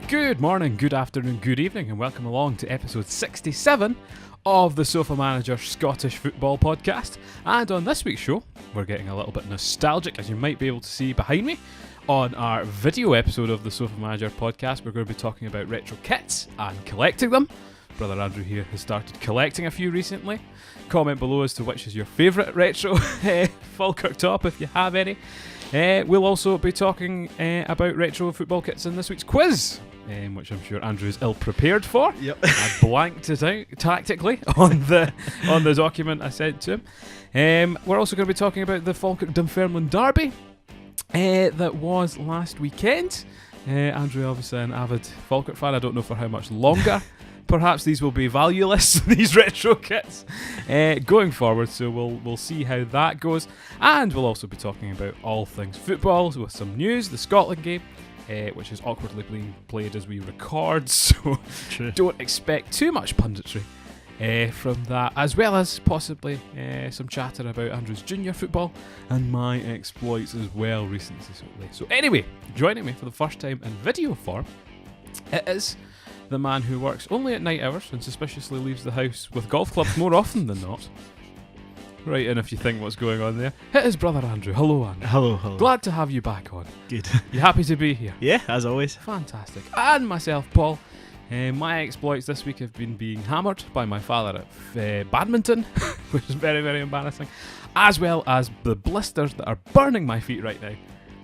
Good morning, good afternoon, good evening, and welcome along to episode 67 of the Sofamanager Scottish Football Podcast. And on this week's show, we're getting a little bit nostalgic, as you might be able to see behind me. On our video episode of the Sofamanager Podcast, we're going to be talking about retro kits and collecting them. Brother Andrew here has started collecting a few recently. Comment below as to which is your favourite retro Falkirk top, if you have any. We'll also be talking about retro football kits in this week's quiz, which I'm sure Andrew is ill prepared for. Yep. I blanked it out tactically on the document I sent to him. We're also going to be talking about the Falkirk Dunfermline derby that was last weekend. Andrew, obviously an avid Falkirk fan. I don't know for how much longer. Perhaps these will be valueless, these retro kits, going forward, so we'll see how that goes. And we'll also be talking about all things football, with some news, the Scotland game, which is awkwardly being played as we record, so don't expect too much punditry from that, as well as possibly some chatter about Andrew's junior football and my exploits as well recently. So anyway, joining me for the first time in video form, it is the man who works only at night hours and suspiciously leaves the house with golf clubs more often than not. Right in if you think what's going on there. It is brother Andrew. Hello, Andrew. Hello. Glad to have you back on. Good. You happy to be here? Yeah, as always. Fantastic. And myself, Paul. My exploits this week have been being hammered by my father at badminton, which is very, very embarrassing, as well as the blisters that are burning my feet right now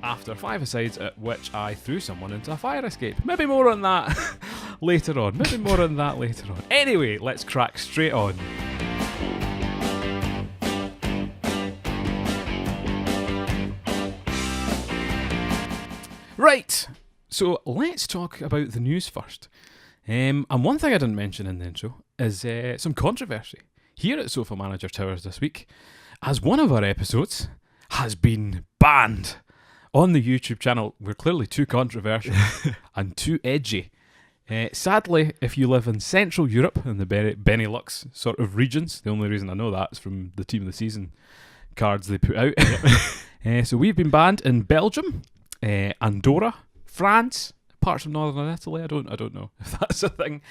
after 5-a-sides at which I threw someone into a fire escape. Maybe more on that later on. Anyway, let's crack straight on. Right, so let's talk about the news first. And one thing I didn't mention in the intro is some controversy here at Sofamanager Towers this week, as one of our episodes has been banned on the YouTube channel. We're clearly too controversial and too edgy. Sadly, if you live in Central Europe and the Benelux sort of regions, the only reason I know that is from the Team of the Season cards they put out. So we've been banned in Belgium, Andorra, France, parts of Northern Italy. I don't know if that's a thing.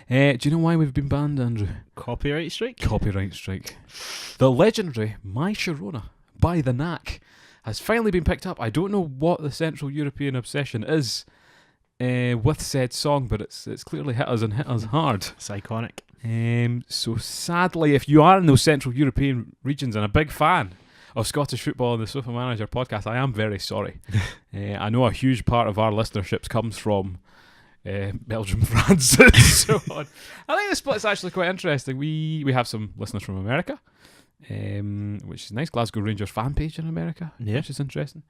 Do you know why we've been banned, Andrew? Copyright strike? Copyright strike. The legendary My Sharona by the Knack has finally been picked up. I don't know what the Central European obsession is with said song, but it's clearly hit us and hit us hard. It's iconic. So sadly, if you are in those Central European regions and a big fan of Scottish football and the Sofamanager podcast, I am very sorry. I know a huge part of our listenership comes from Belgium, France, and so on. I think the split's actually quite interesting. We have some listeners from America, which is nice. Glasgow Rangers fan page in America, which is interesting.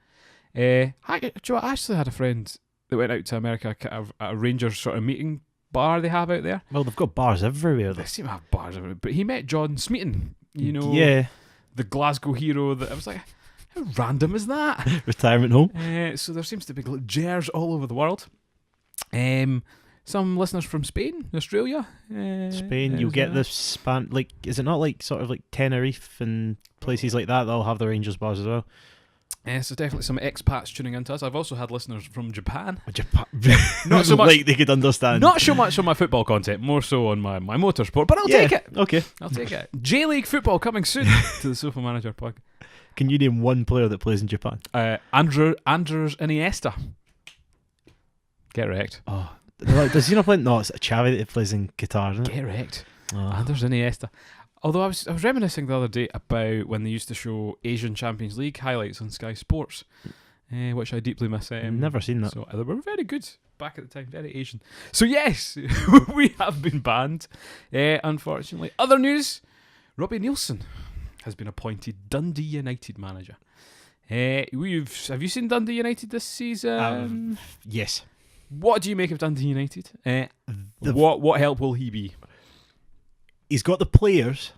I actually had a friend that went out to America at a Rangers sort of meeting bar they have out there. Well, they've got bars everywhere. They seem to have bars everywhere. But he met John Smeaton, Yeah. The Glasgow hero. That I was like, how random is that? Retirement home. So there seems to be jers all over the world. Some listeners from Spain, Australia. Spain, you get the is it not like sort of like Tenerife and places like that that'll have the Rangers bars as well? So definitely some expats tuning into us. I've also had listeners from Japan. Not so much like they could understand. Not so much on my football content, more so on my motorsport. But I'll take it. Okay, I'll take it. J-League football coming soon to the Sofamanager podcast. Can you name one player that plays in Japan? Andres Iniesta. Get wrecked. Oh, does he not play? No, it's Xavi that plays in Qatar, isn't it? Get wrecked. Andres Iniesta. Although I was reminiscing the other day about when they used to show Asian Champions League highlights on Sky Sports, which I deeply miss. Never seen that. So they were very good back at the time, very Asian. So yes, we have been banned, unfortunately. Other news, Robbie Neilson has been appointed Dundee United manager. Have you seen Dundee United this season? Yes. What do you make of Dundee United? What help will he be? He's got the players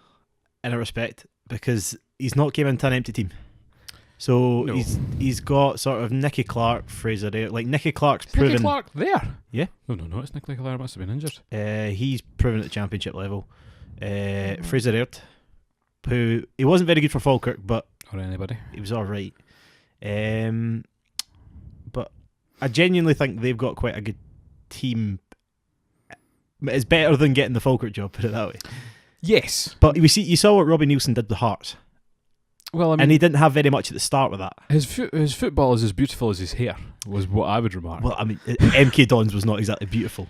in a respect because he's not came into an empty team. So No. he's got sort of Nicky Clark, Fraser there. Like Nicky Clark's Is proven. Nicky Clark there? Yeah. No, it's Nicky Clark must have been injured. He's proven at the championship level. Fraser Aert, who he wasn't very good for Falkirk, but Or anybody. he was all right. But I genuinely think they've got quite a good team is better than getting the Falkirk job, put it that way. Yes. But you saw what Robbie Neilson did with Hearts. Well, I mean, and he didn't have very much at the start with that. His football is as beautiful as his hair, was what I would remark. Well, I mean, MK Dons was not exactly beautiful.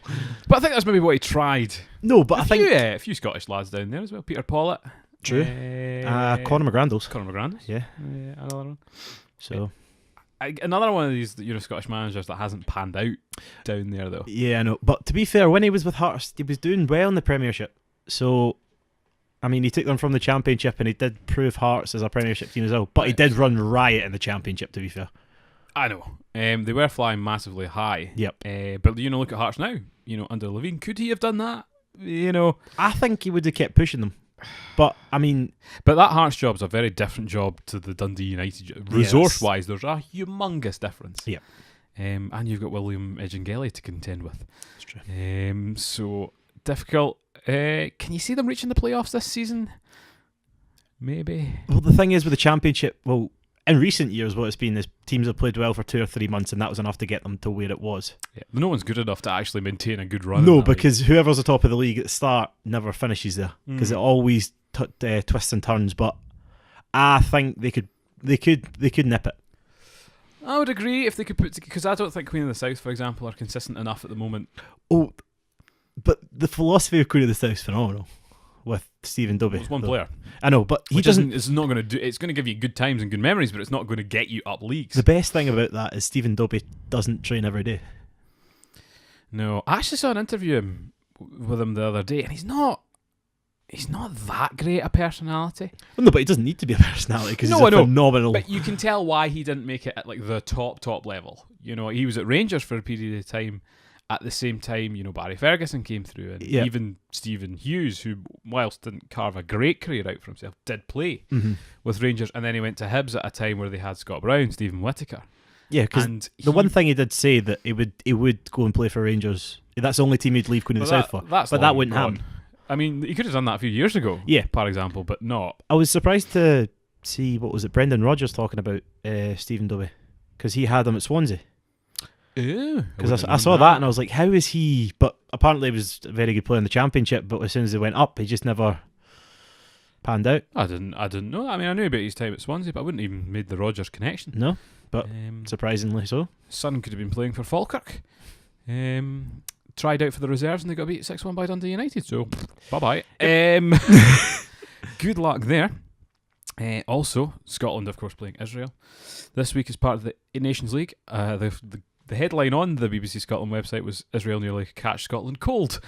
But I think that's maybe what he tried. No, but I think... a few Scottish lads down there as well. Peter Pollitt. True. Conor McGrandles. Conor McGrandles. Yeah. Another one. So... another one of these Scottish managers that hasn't panned out down there, though. Yeah, I know. But to be fair, when he was with Hearts, he was doing well in the Premiership. So... I mean, he took them from the Championship and he did prove Hearts as a Premiership team as well. But he did run riot in the Championship, to be fair. I know. They were flying massively high. Yep. But, look at Hearts now. Under Levine. Could he have done that? I think he would have kept pushing them. But, I mean... But that Hearts job's a very different job to the Dundee United job. Resource-wise, there's a humongous difference. Yeah. And you've got William Edgingelly to contend with. That's true. So, difficult. Can you see them reaching the playoffs this season? Maybe. Well, the thing is with the Championship, in recent years, what it's been is teams have played well for 2 or 3 months, and that was enough to get them to where it was. Yeah, no one's good enough to actually maintain a good run. No, because whoever's the top of the league at the start never finishes there, because it always twists and turns. But I think they could nip it. I would agree if they could because I don't think Queen of the South, for example, are consistent enough at the moment. Oh. But the philosophy of Queen of the South is phenomenal with Stephen Dobie. It's one player. I know, but he doesn't. It's not going to do. It's going to give you good times and good memories, but it's not going to get you up leagues. The best thing about that is Stephen Dobie doesn't train every day. No, I actually saw an interview with him the other day, and he's not that great a personality. Well, no, but he doesn't need to be a personality because he's phenomenal. But you can tell why he didn't make it at like the top level. He was at Rangers for a period of time. At the same time, Barry Ferguson came through, and even Stephen Hughes, who, whilst didn't carve a great career out for himself, did play with Rangers, and then he went to Hibs at a time where they had Scott Brown, Stephen Whittaker. Yeah, because the one thing he did say that he would go and play for Rangers. That's the only team he'd leave Queen of the South for. But that wouldn't happen. I mean, he could have done that a few years ago. Yeah, for example, but not. I was surprised to see Brendan Rodgers talking about Stephen Dobie, because he had him at Swansea. Because I saw that and I was like, how is he? But apparently he was a very good player in the Championship, but as soon as they went up, he just never panned out. I didn't know that. I mean, I knew about his time at Swansea, but I wouldn't even made the Rodgers connection. No, but surprisingly so. Son could have been playing for Falkirk. Tried out for the reserves and they got beat 6-1 by Dundee United, so bye-bye. Good luck there. Also, Scotland, of course, playing Israel this week as part of the Nations League. The headline on the BBC Scotland website was Israel nearly catch Scotland cold.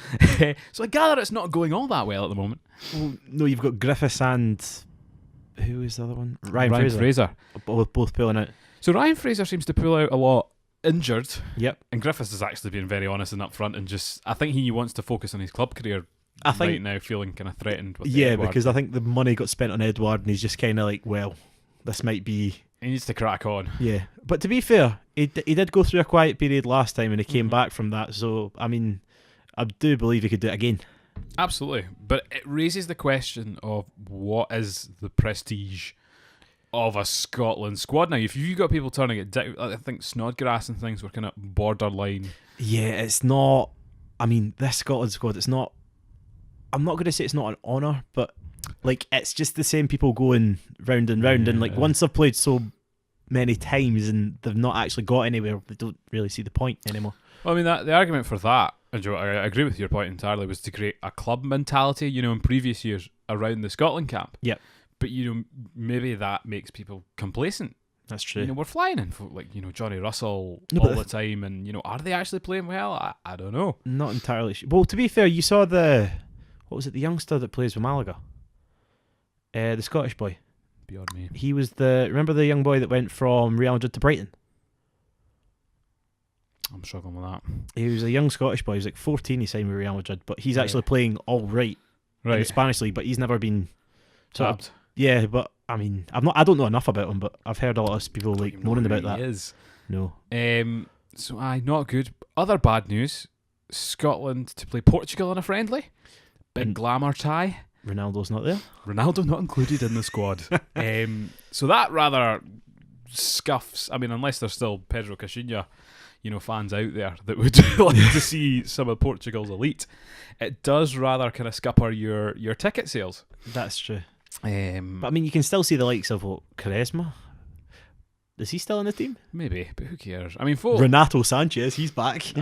So I gather it's not going all that well at the moment. Well, no, you've got Griffiths and who is the other one? Ryan Fraser. Both pulling out. So Ryan Fraser seems to pull out a lot injured. Yep. And Griffiths has actually been very honest and upfront, and I think he wants to focus on his club career. Right now, feeling kind of threatened with Edouard. Because I think the money got spent on Edouard, and he's just kind of like, well, this might be. He needs to crack on. Yeah, but to be fair, he did go through a quiet period last time, and he came back from that. So I mean, I do believe he could do it again. Absolutely, but it raises the question of what is the prestige of a Scotland squad now. If you've got people turning it down, I think Snodgrass and things were kind of borderline. Yeah, it's not. I mean, this Scotland squad, it's not. I'm not going to say it's not an honour, but like it's just the same people going round and round, and like once they've played so many times and they've not actually got anywhere, they don't really see the point anymore. Well, I mean, the argument for that, and Joe, I agree with your point entirely, was to create a club mentality, in previous years around the Scotland camp. Yep. But maybe that makes people complacent. That's true. We're flying in for Johnny Russell all the time, and are they actually playing well? I don't know. Not entirely sure. Well, to be fair, you saw the youngster that plays with Malaga? The Scottish boy. Beyond me. He was remember the young boy that went from Real Madrid to Brighton? I'm struggling with that. He was a young Scottish boy. He was like 14. He signed with Real Madrid, but he's actually playing all right in the Spanish league. But he's never been tapped. Yeah, but I mean, I don't know enough about him, but I've heard a lot of people like moaning about that. He is. No. So not good. Other bad news: Scotland to play Portugal in a friendly. Big glamour tie. Ronaldo's not there. Ronaldo not included in the squad. So that rather scuffs. I mean, unless there's still Pedro Caixinha, fans out there that would like to see some of Portugal's elite, it does rather kind of scupper your ticket sales. That's true. But I mean, you can still see the likes of Quaresma. Is he still in the team? Maybe, but who cares? I mean, Renato Sanchez, he's back.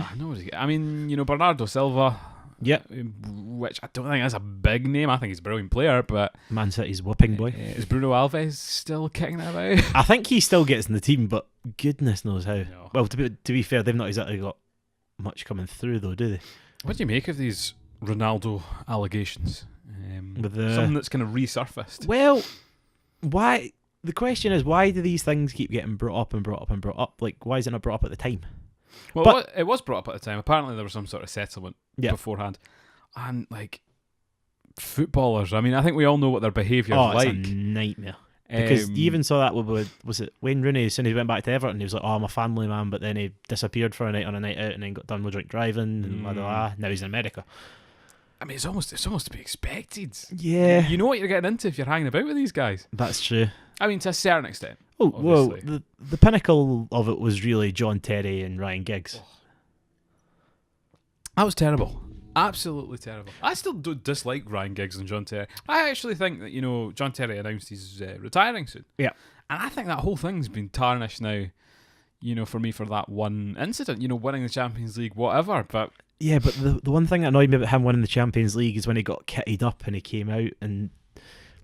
I mean, Bernardo Silva. Yep. Which I don't think that's a big name. I think he's a brilliant player, but Man City's whipping boy. Is Bruno Alves still kicking it about? I think he still gets in the team, but goodness knows how. No. Well, to be fair, they've not exactly got much coming through, though, do they? What do you make of these Ronaldo allegations? With something that's kind of resurfaced. Well, why? The question is, why do these things keep getting brought up and brought up and brought up? Like, why is it not brought up at the time? Well, but it was brought up at the time. Apparently, there was some sort of settlement beforehand. And, like, footballers, I mean, I think we all know what their behaviour is like. It's a nightmare. Because you even saw that with, was it Wayne Rooney, as soon as he went back to Everton, he was like, I'm a family man, but then he disappeared for a night on a night out and then got done with drink driving and blah, blah, blah. Now he's in America. I mean, it's almost to be expected. Yeah. You know what you're getting into if you're hanging about with these guys. That's true. I mean, to a certain extent. Oh, obviously. well, the pinnacle of it was really John Terry and Ryan Giggs. That was terrible. Absolutely terrible. I still do dislike Ryan Giggs and John Terry. I actually think that, John Terry announced he's retiring soon. Yeah. And I think that whole thing's been tarnished now, for me for that one incident, winning the Champions League, whatever. But yeah, but the one thing that annoyed me about him winning the Champions League is when he got kitted up and he came out and,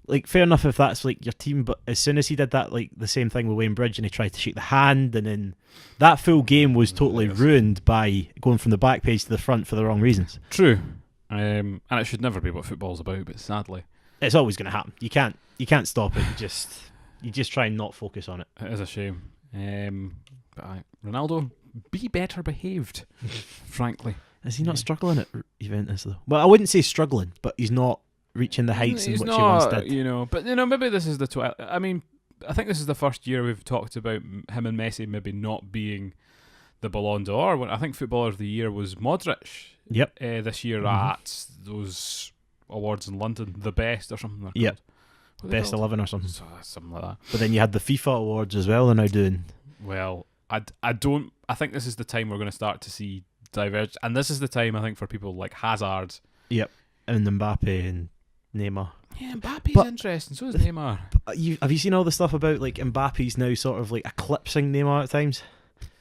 like, fair enough if that's, like, your team, but as soon as he did that, like, the same thing with Wayne Bridge and he tried to shake the hand and then that full game was totally ruined by going from the back page to the front for the wrong reasons. True. And it should never be what football's about, but sadly. It's always going to happen. You can't stop it. You just try and not focus on it. It is a shame. But Ronaldo, be better behaved, frankly. Is he not struggling at Juventus, though? Well, I wouldn't say struggling, but he's not reaching the heights in which he once did. But maybe this is the I mean, I think this is the first year we've talked about him and Messi maybe not being the Ballon d'Or. When I think Footballer of the Year was Modric. Yep. This year at those awards in London, the best or something. Yep. Best 11 or something. Something like that. But then you had the FIFA awards as well. They're now doing. Well, I think this is the time we're going to start to see diverge, and this is the time I think for people like Hazard. Yep. And Mbappe and Neymar. Yeah, Mbappe's interesting. So is Neymar. Have you seen all the stuff about like Mbappe's now sort of like eclipsing Neymar at times,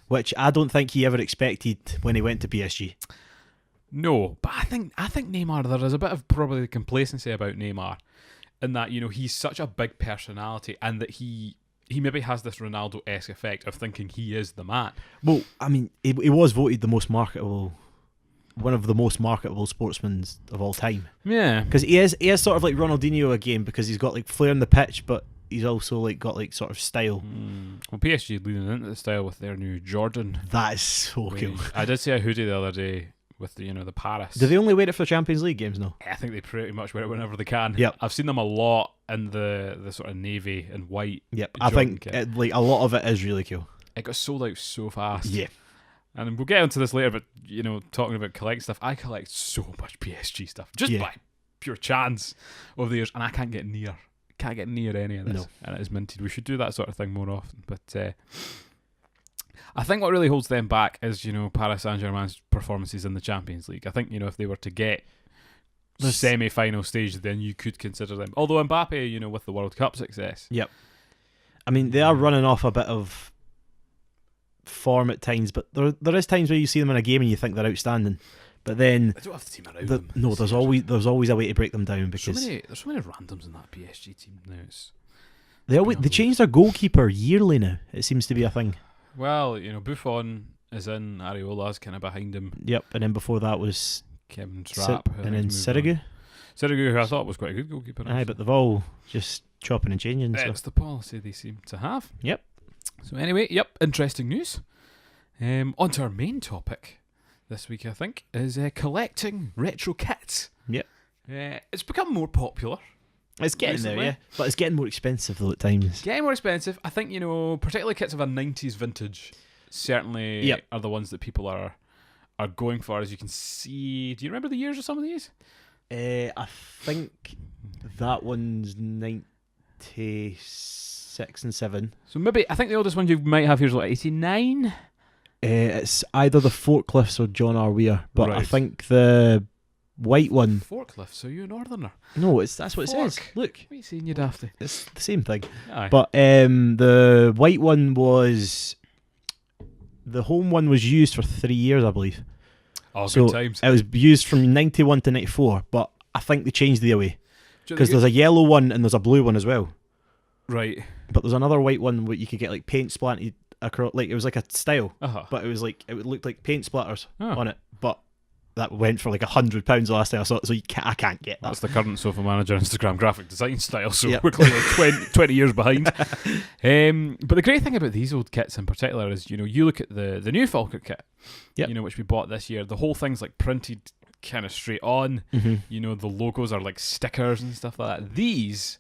which I don't think he ever expected when he went to PSG. No, but I think Neymar, there is a bit of probably complacency about Neymar, in that he's such a big personality, and that he maybe has this Ronaldo-esque effect of thinking he is the man. Well, I mean, he was voted one of the most marketable sportsmen of all time. Yeah, because he is sort of like Ronaldinho again, because he's got like flair on the pitch, but he's also like got like sort of style. Well, PSG leaning into the style with their new Jordan. That is so cool. I did see a hoodie the other day with the the Paris. Do they only wear it for Champions League games now? I think they pretty much wear it whenever they can. Yep. I've seen them a lot in the sort of navy and white. Yep. Jordan I think kit. like a lot of it is really cool. It got sold out so fast. Yeah. And we'll get into this later, but talking about collecting stuff, I collect so much PSG stuff just by pure chance over the years, and I can't get near any of this. No. And it is minted. We should do that sort of thing more often. But I think what really holds them back is Paris Saint-Germain's performances in the Champions League. I think if they were to get the semi-final stage, then you could consider them. Although Mbappe, with the World Cup success. Yep. I mean, they are running off a bit of form at times, but there is times where you see them in a game and you think they're outstanding, but then they don't have the team around them. No, there's always a way to break them down, because there's so many randoms in that PSG team now. They change their goalkeeper yearly now. It seems to be a thing. Well, Buffon is in, Areola's kind of behind him. Yep, and then before that was Kevin Trapp, and then Sirigu, who I thought was quite a good goalkeeper. Aye, but they've all just chopping and changing. It's the policy they seem to have. Yep. So anyway, interesting news. On to our main topic this week, I think, is collecting retro kits. Yep. It's become more popular. It's getting recently. there, yeah. But it's getting more expensive though at times. Getting more expensive. I think, particularly kits of a 90s vintage certainly are the ones that people are going for, as you can see. Do you remember the years of some of these? I think that one's 96 and 7. So maybe, I think the oldest one you might have here is like 89. It's either the Forklifts or John R. Weir, but I Right. think the white one. Forklift, so you're a northerner. No, that's what it says. Fork. Look, What are you saying, you dafty? it's the same thing. Aye. But the white one was the home one was used for 3 years, I believe. Oh, So good times. it was used from 91 to 94, but I think they changed the away Do you because think there's a yellow one and there's a blue one as well. Right. But there's another white one where you could get like paint splattered across, like it was like a style, Uh-huh. but it was like it would look like paint splatters Oh. on it. But that went for like £100 the last time I saw it, so I can't get that. That's the current Sofamanager Instagram graphic design style, so Yep. we're clearly 20 years behind. But the great thing about these old kits in particular is, you look at the new Falkirk kit, Yep. which we bought this year. The whole thing's like printed kind of straight on. Mm-hmm. The logos are like stickers and stuff like that. These,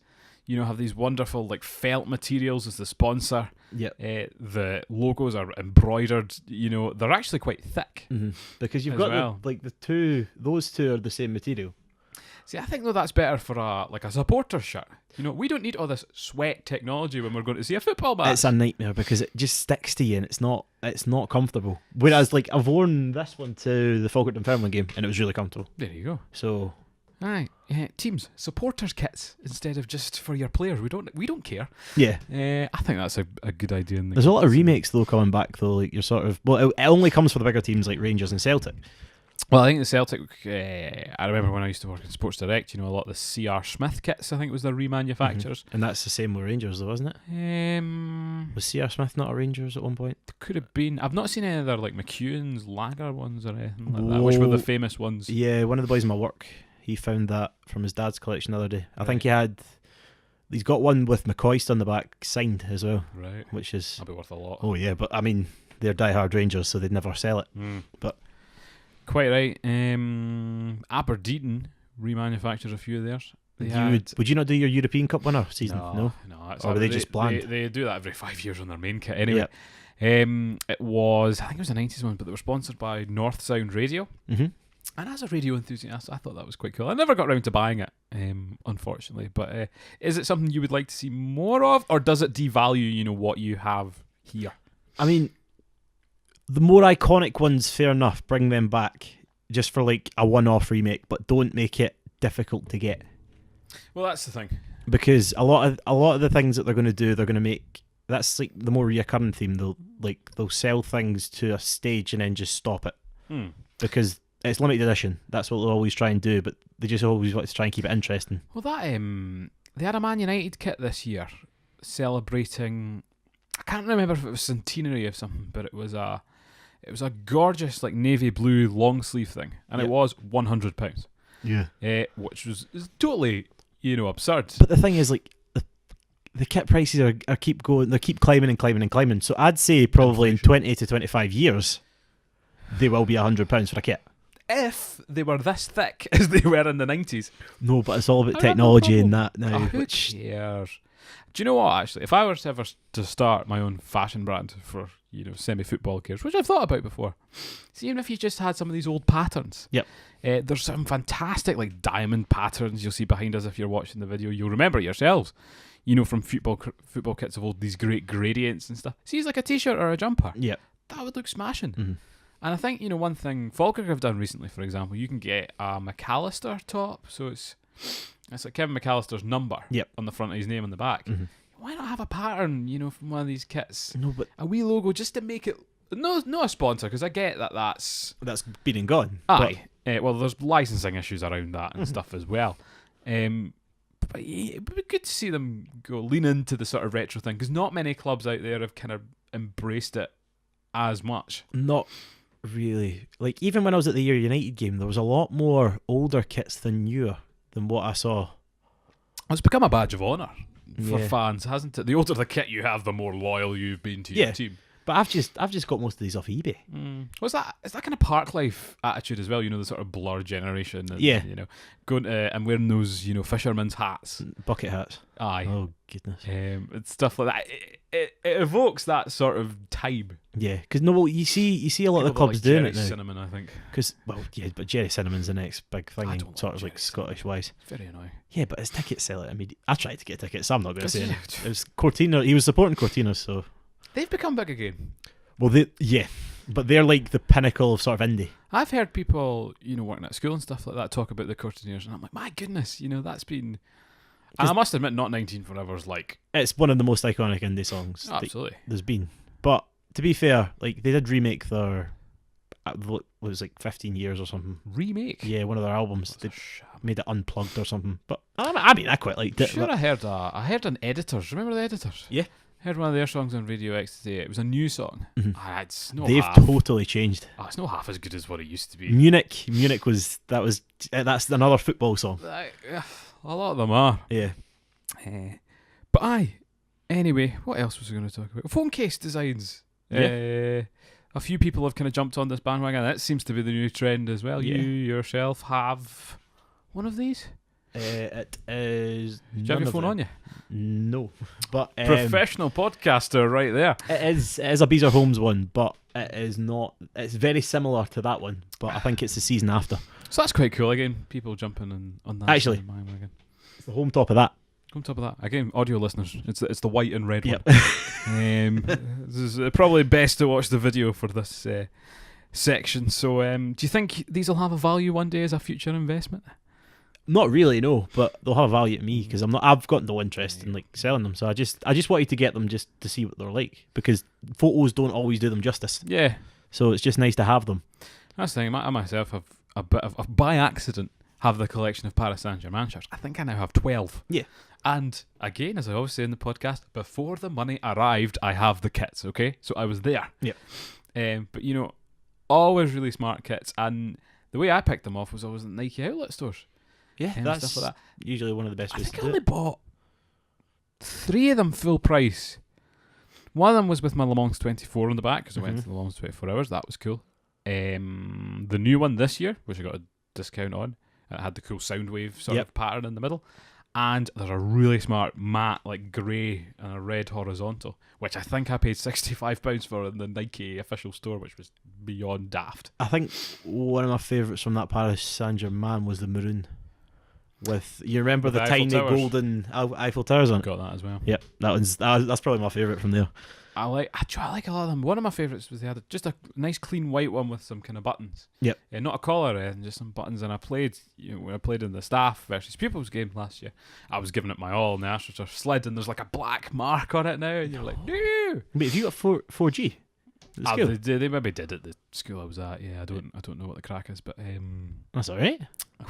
have these wonderful like felt materials as the sponsor. Yep. The logos are embroidered. They're actually quite thick. Mm-hmm. Because you've As got well. those two are the same material. See, I think though that's better for a supporter shirt. We don't need all this sweat technology when we're going to see a football match. It's a nightmare because it just sticks to you and it's not comfortable. Whereas like I've worn this one to the Falkirk Dunfermline game and it was really comfortable. There you go. So Aye, teams, supporters kits instead of just for your players. We don't care. yeah. I think that's a good idea. There's a lot of remakes though coming back though. Like you're sort of it only comes for the bigger teams like Rangers and Celtic. Well, I think the Celtic. I remember when I used to work in Sports Direct. A lot of the C.R. Smith kits. I think was their remanufacturers. And that's the same with Rangers though, isn't it? Was C.R. Smith not a Rangers at one point? Could have been. I've not seen any other like McEwen's lager ones or anything like that, which were the famous ones. Yeah, one of the boys in my work, he found that from his dad's collection the other day. I think he's got one with McCoist on the back signed as well, Right. which is That'd be worth a lot. oh yeah, but I mean they're diehard Rangers, so they'd never sell it. But Quite right. Aberdeen remanufactured a few of theirs. would you not do your European Cup winner season? No. That's Or were they just bland? They do that every 5 years on their main kit anyway. It was, I think it was a 90s one, but they were sponsored by North Sound Radio. Mm-hmm. And as a radio enthusiast, I thought that was quite cool. I never got around to buying it, unfortunately. But is it something you would like to see more of, or does it devalue, what you have here? I mean, the more iconic ones, fair enough, bring them back just for like a one-off remake, but don't make it difficult to get. Well, that's the thing. Because a lot of the things that they're going to do, they're going to make. That's like the more reoccurring theme. They'll sell things to a stage and then just stop it because it's limited edition. That's what they'll always try and do, but they just always want to try and keep it interesting. Well, that they had a Man United kit this year celebrating. I can't remember if it was centenary of something, but it was a gorgeous like navy blue long sleeve thing, and it was £100. Yeah. Which is totally absurd. But the thing is, like the kit prices are keep going. They keep climbing and climbing and climbing. So I'd say probably in 20 to 25 years, they will be £100 for a kit. If they were this thick as they were in the 90s. No, but it's all about I have no technology and problem. that now. Who cares? Do you know what, actually? If I were to ever to start my own fashion brand for, semi-football cares, which I've thought about before, see, even if you just had some of these old patterns. Yep. There's some fantastic, like, diamond patterns you'll see behind us if you're watching the video. You'll remember it yourselves, from football kits of old, these great gradients and stuff. See, it's like a t-shirt or a jumper. Yep. That would look smashing. Mm-hmm. And I think, one thing Falkirk have done recently, for example, you can get a McAllister top. So it's like Kevin McAllister's number on the front of his name on the back. Mm-hmm. Why not have a pattern, from one of these kits? No, but a wee logo just to make it... No, not a sponsor, because I get that's been and gone. Aye. Well, there's licensing issues around that and stuff as well. But it would be good to see them lean into the sort of retro thing, because not many clubs out there have kind of embraced it as much. Not really. Like, even when I was at the Year United game, there was a lot more older kits than newer than what I saw. It's become a badge of honour for Yeah. fans, hasn't it? The older the kit you have, the more loyal you've been to your team. But I've just got most of these off eBay. What's that? It's that kind of park life attitude as well. The sort of blur generation. And, going to and wearing those fisherman's hats, Bucket hats. Aye. Oh goodness. And stuff like that. It evokes that sort of time. Yeah, because you see a lot of the People clubs like doing Jerry it now. Cinnamon, I think. Because but Jerry Cinnamon's the next big thing, I in don't sort like of like Jerry Scottish wise. It's very annoying. Yeah, but his tickets sell it. I mean, I tried to get tickets, so I'm not going to say anything. It was Cortina. He was supporting Cortina, so They've become big again. well, But they're like the pinnacle of sort of indie. I've heard people, working at school and stuff like that talk about the Courtineers, and I'm like, my goodness, that's been... And I must admit, Not 19 Forever's like... It's one of the most iconic indie songs Absolutely. there's been. But to be fair, like they did remake their... It was like 15 years or something. Remake? Yeah, one of their albums. They made it unplugged or something. But I quite liked it. Sure, I heard an Editors. Remember the Editors? Yeah. Heard one of their songs on Radio X today. It was a new song. Mm-hmm. It's no They've half. totally changed. It's not half as good as what it used to be. Munich that's another football song. A lot of them are. Yeah. But anyway, what else was I going to talk about? Phone case designs. Yeah. A few people have kind of jumped on this bandwagon. That seems to be the new trend as well. Yeah. You yourself have one of these? It is. Do you have your phone on you? No, but professional podcaster right there. It is a Beezer Holmes one, but it is not. It's very similar to that one, but I think it's the season after. So that's quite cool. Again, people jumping on that. Actually, it's the home top of that. On top of that, again, audio listeners, it's the white and red yep. one. This is probably best to watch the video for this section. So, do you think these will have a value one day as a future investment? Not really, no, but they'll have value to me because I've got no interest in like selling them. So I just wanted to get them just to see what they're like because photos don't always do them justice. Yeah. So it's just nice to have them. That's the thing. I myself have a bit of by accident have the collection of Paris Saint-Germain shirts. I think I now have 12. Yeah. And again, as I always say in the podcast, before the money arrived, I have the kits. Okay, so I was there. Yeah. But always really smart kits, and the way I picked them off was always at Nike outlet stores. Yeah, that's stuff like that. Usually one of the best ways I think to I do only it. bought 3 of them full price. One of them was with my Le Mans 24 on the back because I went to the Le Mans 24 hours. That was cool. The new one this year, which I got a discount on, it had the cool Soundwave sort of pattern in the middle. And there's a really smart matte, like grey and a red horizontal, which I think I paid £65 for in the Nike official store, which was beyond daft. I think one of my favourites from that Paris Saint-Germain was the maroon. You remember the tiny golden Eiffel Towers on it? Got that as well. Yep, that's probably my favourite from there. I like a lot of them. One of my favourites was they had just a nice clean white one with some kind of buttons. Yep. Not a collar and just some buttons. And I played, when I played in the staff versus pupils game last year, I was giving it my all, and the AstroTurf slid, and there's like a black mark on it now, and you're like, no. Wait, have you got 4G? They maybe did at the school I was at. Yeah, I don't know what the crack is, but that's all right.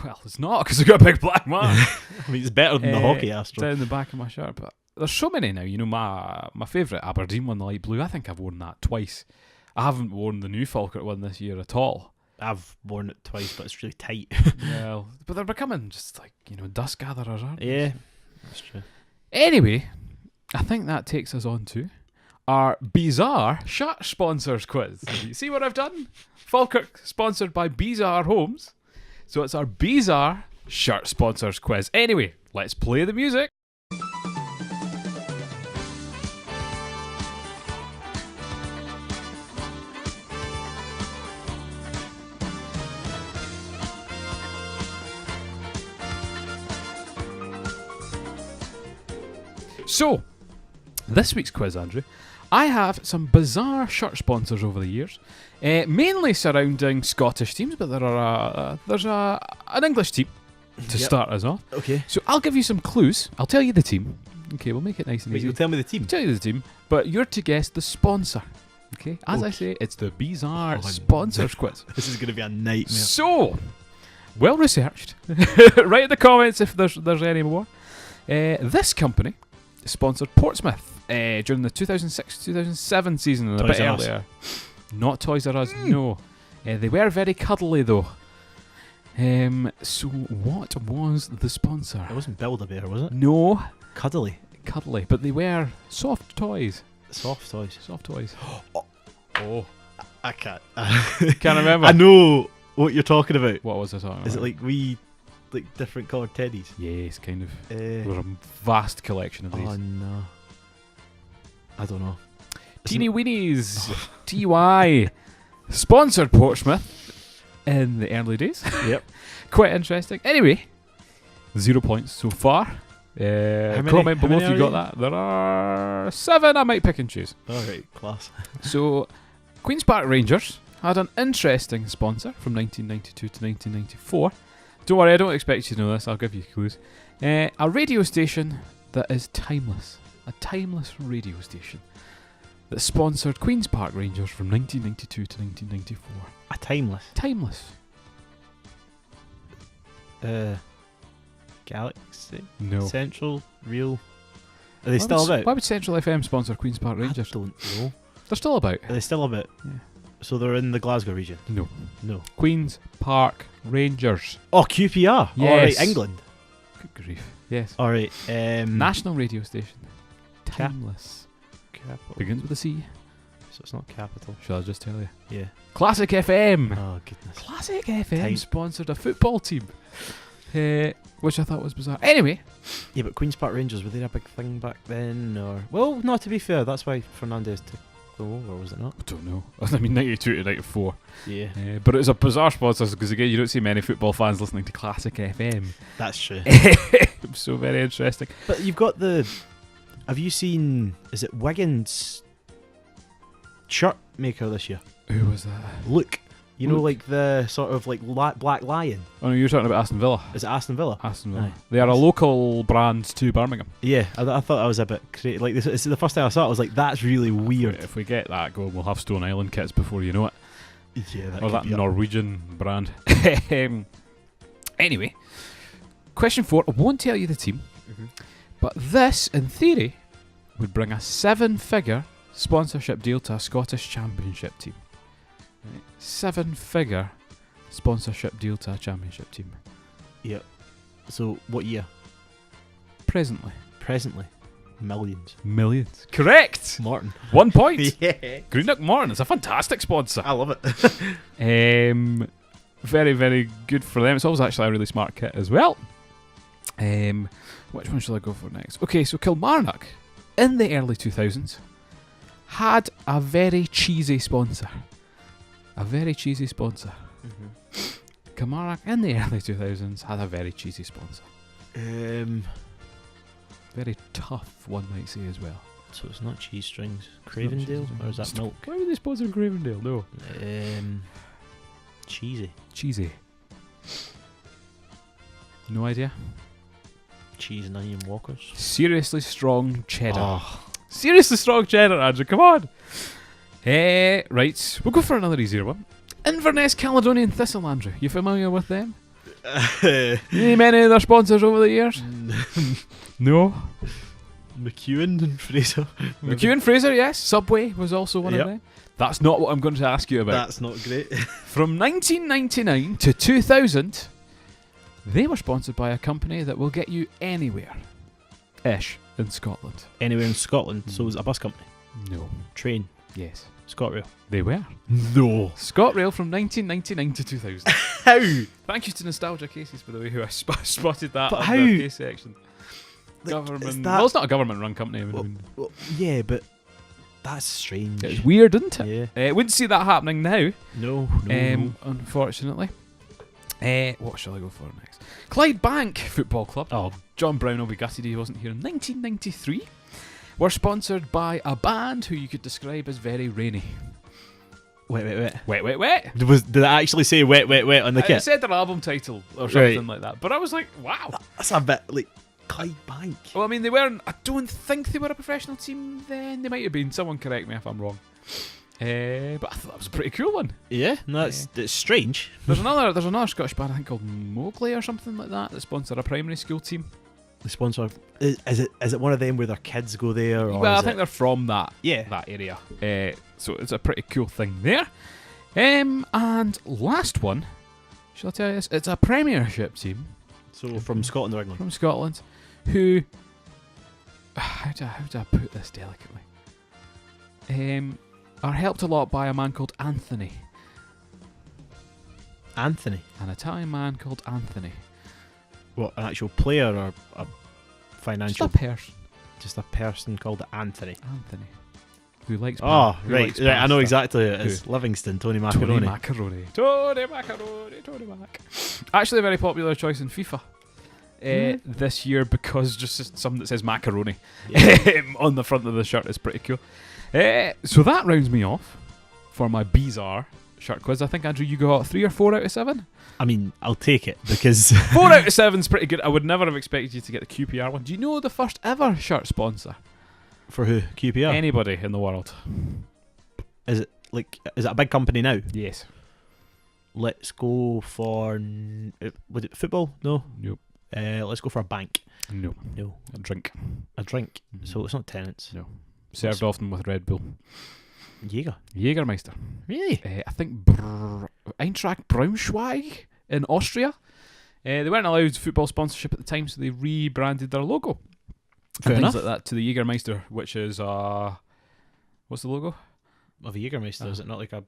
Well, it's not because I got a big black mark. I mean, it's better than the hockey Astro down the back of my shirt, but. There's so many now. My favourite Aberdeen one, the light blue, I think I've worn that twice. I haven't worn the new Falkirk one this year at all. I've worn it twice, but it's really tight. Well, but they're becoming just like, dust gatherers, aren't they? Yeah, that's true. Anyway, I think that takes us on to our bizarre shirt sponsors quiz. You see what I've done? Falkirk sponsored by Bizarre Homes. So it's our bizarre shirt sponsors quiz. Anyway, let's play the music. So, this week's quiz, Andrew, I have some bizarre shirt sponsors over the years, mainly surrounding Scottish teams, but there's an English team to start us off. Okay. So I'll give you some clues. I'll tell you the team. Okay, we'll make it nice and easy. You'll tell me the team. I'll tell you the team, but you're to guess the sponsor. Okay, as I say, it's the bizarre sponsors quiz. This is going to be a nightmare. So, well researched. Write in the comments if there's any more. This company sponsored Portsmouth during the 2006-2007 season and a bit earlier. Not Toys R Us, no. They were very cuddly though. So what was the sponsor? It wasn't Build-A-Bear, was it? No. Cuddly, but they were soft toys. Soft toys. Oh, I can't. Can't remember. I know what you're talking about. What was I talking about? Is it like different coloured teddies? Yes, kind of. There's a vast collection of these. Oh no, I don't know. Teeny Weenies TY sponsored Portsmouth in the early days. Yep. Quite interesting. Anyway, 0 points so far. Comment below if you got that. There are 7. I might pick and choose. Alright, class. So, Queen's Park Rangers had an interesting sponsor from 1992 to 1994. Don't worry, I don't expect you to know this, I'll give you clues. A radio station that is timeless. A timeless radio station that sponsored Queen's Park Rangers from 1992 to 1994. A timeless. Timeless. Galaxy? No. Central? Real? Are they still about? Why would Central FM sponsor Queen's Park Rangers? I don't know. They're still about. Are they still about? Yeah. So they're in the Glasgow region? No. No. Queen's Park Rangers. Oh, QPR? Yes. Alright, England. Good grief. Yes. Alright. National radio station. Cap- Timeless. Capital. Begins with a C. So it's not capital. Shall I just tell you? Yeah. Classic FM. Oh, goodness. Classic FM Time. sponsored a football team. Which I thought was bizarre. Anyway. Yeah, but Queen's Park Rangers, were they a big thing back then? Or well, no, to be fair, that's why Fernandez took them over, was it not? I don't know. I mean, 92 to 94. Yeah. But it was a bizarre sponsor because, again, you don't see many football fans listening to Classic FM. That's true. So very interesting. But you've got have you seen, is it Wiggins' shirt maker this year? Who was that? Luke. You know, Luke? like the sort of like Black Lion. Oh no, you're talking about Aston Villa. Is it Aston Villa? Aston Villa. Aye. They are a local brand to Birmingham. Yeah, I thought that was a bit crazy. Like, it's the first time I saw it, I was like, that's really weird. If we get that going, we'll have Stone Island kits before you know it. Yeah, that Or could that be up. Norwegian brand. Anyway, question 4. I won't tell you the team, but this, in theory, would bring a 7-figure sponsorship deal to a Scottish Championship team. Right. 7-figure sponsorship deal to a Championship team. Yep. So, what year? Presently. Presently. Millions. Millions. Correct! Morton. 1 point! Yeah. Greenock Morton is a fantastic sponsor. I love it. Very, very good for them. It's always actually a really smart kit as well. Which one shall I go for next? Okay, so Kilmarnock, in the early 2000s, had a very cheesy sponsor. A very cheesy sponsor. Kilmarnock, in the early 2000s, had a very cheesy sponsor. Very tough, one might say as well. So it's not cheese strings. It's not Cravendale? cheese Or is that strings. milk? Why would they sponsor Cravendale? No. Cheesy. Cheesy. No idea. Cheese and onion walkers. Seriously strong cheddar. Oh. Seriously strong cheddar, Andrew. Come on. Right. We'll go for another easier one. Inverness Caledonian Thistle, Andrew. You familiar with them? Many of their sponsors over the years? No. McEwen and Fraser. McEwen Fraser, yes. Subway was also one Yep. of them. That's not what I'm going to ask you about. That's not great. From 1999 to 2000, they were sponsored by a company that will get you anywhere-ish in Scotland. Anywhere in Scotland, so it was a bus company. No. Train. Yes. ScotRail. They were. No. ScotRail from 1999 to 2000. How? Thank you to Nostalgia Cases, by the way, who I spotted that But on how? their case section. Like, Government. is that- Well, it's not a government-run company. I mean, Well, yeah, but that's strange. it's weird, isn't it? Yeah. Wouldn't see that happening now, No. No. unfortunately. What shall I go for next? Clyde Bank Football Club. Oh, John Brown will be gutted he wasn't here in 1993. Were sponsored by a band who you could describe as very rainy. Wait. Wet. Did it actually say wet on the It kit? said their album title or something like that. But I was like, wow. That's a bit like Clyde Bank. Well, I mean, they weren't. I don't think they were a professional team then. They might have been. Someone correct me if I'm wrong. But I thought that was a pretty cool one. Yeah, no, it's strange. There's another Scottish band I think called Mowgli or something like that sponsor a primary school team. The sponsor is it one of them where their kids go there? Or Well, I is think it- they're from that area. So it's a pretty cool thing there. And last one, shall I tell you this? It's a Premiership team so from Scotland or England. from Scotland who how do I put this delicately? Are helped a lot by a man called Anthony. Anthony. An Italian man called Anthony. What, an actual player or a Just financial? a person. Just a person called Anthony. Anthony. Who likes Oh, who right. likes Right, I know pasta. exactly who it is. Livingston, Tony Macaroni. Tony Mac. Actually a very popular choice in FIFA. This year because just something that says macaroni Yeah. on the front of the shirt is pretty cool. So that rounds me off for my bizarre shirt quiz. I think, Andrew, you got 3 or 4 out of 7. I mean, I'll take it because 4 out of 7's pretty good. I would never have expected you to get the QPR one. Do you know the first ever shirt sponsor? For who? QPR? Anybody in the world. Is it a big company now? Yes. Let's go for was it football? No. Nope. Let's go for a bank. No. No. A drink. A drink. Mhm. So it's not tenants. No. Served often with Red Bull. Jaeger. Jägermeister. Really? I think Eintracht Braunschweig in Austria. They weren't allowed football sponsorship at the time, so they rebranded their logo. Fair and enough. things like that to the Jägermeister, which is what's the logo? Of a Jägermeister, is it not like a?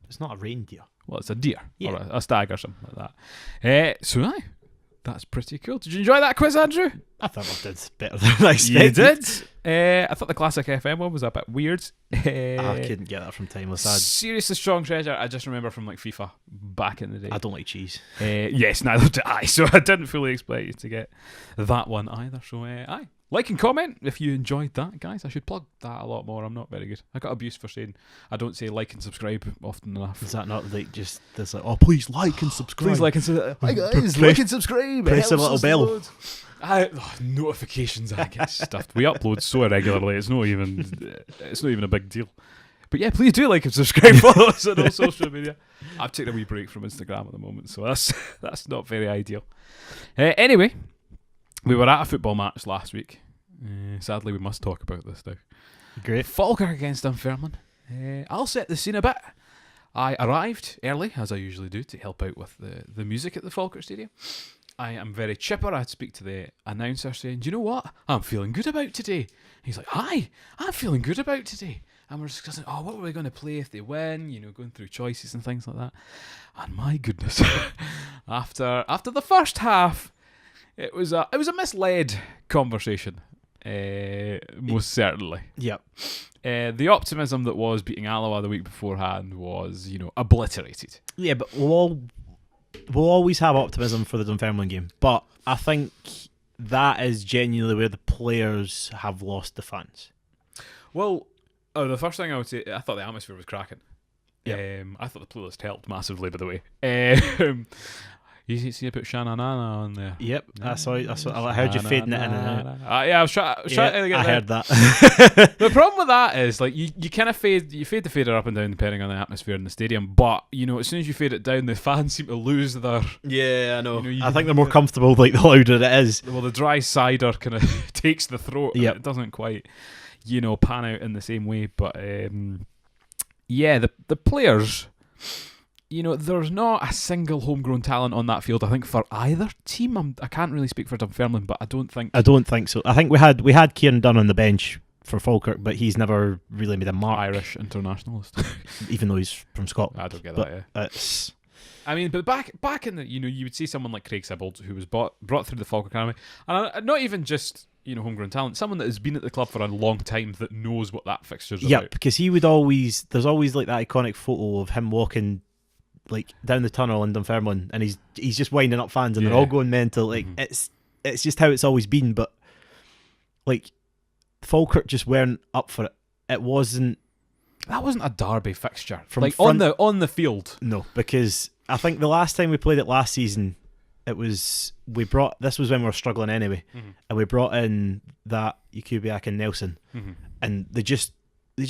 It's not a reindeer. Well, it's a deer or Yeah. a stag or something like that. So aye, that's pretty cool. Did you enjoy that quiz, Andrew? I thought I did better than I You expected. did. I thought the classic FM one was a bit weird. I couldn't get that from Timeless. Seriously strong treasure. I just remember from like FIFA back in the day. I don't like cheese. Yes, neither did I. So I didn't fully expect you to get that one either. So aye. Like and comment if you enjoyed that, guys. I should plug that a lot more. I'm not very good. I got abused for saying I don't say like and subscribe often enough. Is that not like just this? Like, oh, please like and subscribe. Please like and subscribe. Hi guys, Press- like and subscribe. press the little bell. Notifications. I get stuffed. We upload so irregularly. It's not even a big deal. But yeah, please do like and subscribe. Follow us on all social media. I've taken a wee break from Instagram at the moment, so that's not very ideal. Anyway, we were at a football match last week. Sadly, we must talk about this now. Great. Falkirk against Dunfermline. I'll set the scene a bit. I arrived early, as I usually do, to help out with the music at the Falkirk Stadium. I am very chipper. I'd speak to the announcer saying, do you know what? I'm feeling good about today. He's like, hi, I'm feeling good about today. And we're discussing, what are we going to play if they win? You know, going through choices and things like that. And my goodness, after the first half, it was a misled conversation. Most certainly. Yep. The optimism that was beating Alloa the week beforehand was, obliterated. Yeah, but we'll always have optimism for the Dunfermline game. But I think that is genuinely where the players have lost the fans. Well, the first thing I would say, I thought the atmosphere was cracking. Yep. I thought the playlist helped massively, by the way. You see about Shanna Nana on there. Yep, I saw. I heard you fading it in and out. Yeah, I was trying to get I there. heard that. The problem with that is like you kind of fade the fader up and down depending on the atmosphere in the stadium. But as soon as you fade it down, the fans seem to lose their. Yeah, I know. You I think they're more comfortable like the louder it is. Well, the dry cider kind of takes the throat. Yep. It doesn't quite, pan out in the same way. But yeah, the players. There's not a single homegrown talent on that field, I think, for either team. I can't really speak for Dunfermline, but I don't think so. I think we had Kieran Dunn on the bench for Falkirk, but he's never really made a mark. Irish internationalist. Even though he's from Scotland. I don't get but that, yeah. It's... I mean, but back in the, you would see someone like Craig Sibbald, who was brought through the Falkirk Academy, and not even just, homegrown talent, someone that has been at the club for a long time that knows what that fixture's about. Yeah, because he would there's always like that iconic photo of him walking like down the tunnel in Dunfermline, and he's just winding up fans, and they're all going mental. Like it's just how it's always been. But like Falkirk just weren't up for it. That wasn't a derby fixture from like front, on the field. No, because I think the last time we played it last season, this was when we were struggling anyway, and we brought in that Jakubiak and Nelson, and they just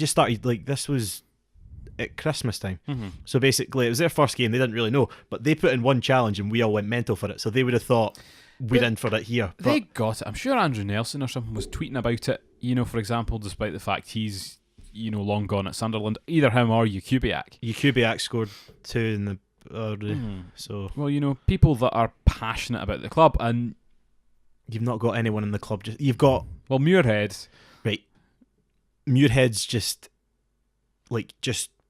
started like this was at Christmas time. So basically it was their first game. They didn't really know, but they put in one challenge and we all went mental for it, so they would have thought we're in for it here. They got it. I'm sure Andrew Nelson or something was tweeting about it, for example, despite the fact he's long gone at Sunderland, either him or Jakubiak scored 2 in the so well, people that are passionate about the club, and you've not got anyone in the club. You've got Muirhead, right? Muirhead's just